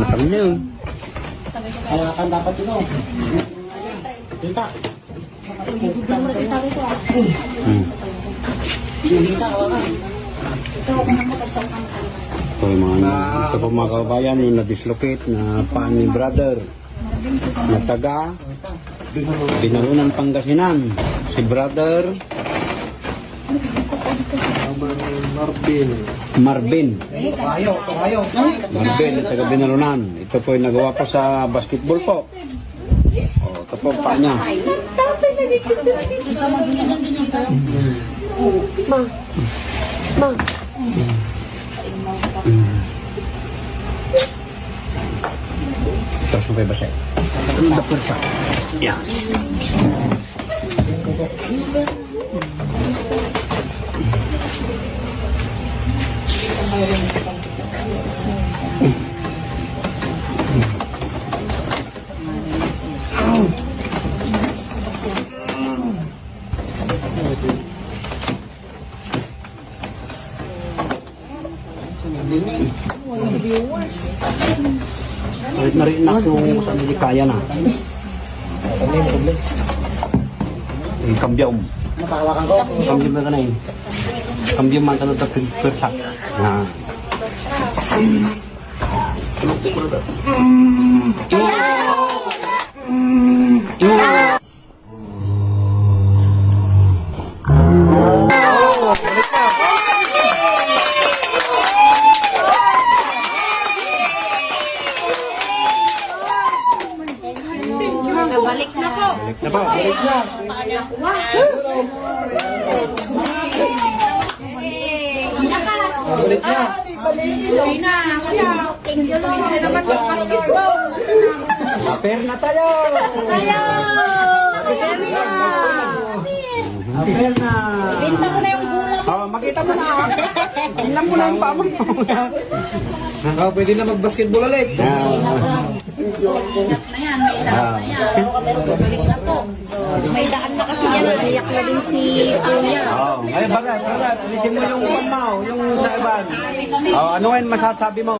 Matang niya yun. Kaya kan dapat ito. Kita. Kita ka. So, ito po mga kabayan, yung na-dislocate na paan ni brother na taga Binalunan, Pangasinan. Si brother Marvin. Marvin, taga Binalunan. Ito po yung nagawa po sa basketball po. O, ito po pa niya. Terus sampai basah. Udah persa. Ya. Narin na yung sa hindi kaya na. Kambyom. Natawakan ko. Kambyom na kanay. Kambyom man tanong tapos persa. Nah. Balik na po. Balik na po. Balik na. Balik na. Thank you, Lord. Naman yung basketball. Aper na tayo. Tayo! Aper na. Binta ko na yung bulang. Oh, makita mo na. Tingnan mo na yung paa mo. Pwede na mag-basketball ulit. Ingat na yan, may daan na yan. Balik na po. May daan na kasi yan. Naiyak na din si Kuya. Oh, ay barat. Alisin mo yung pamaw, yung sa iban. Oh, ano ngayon masasabi mo?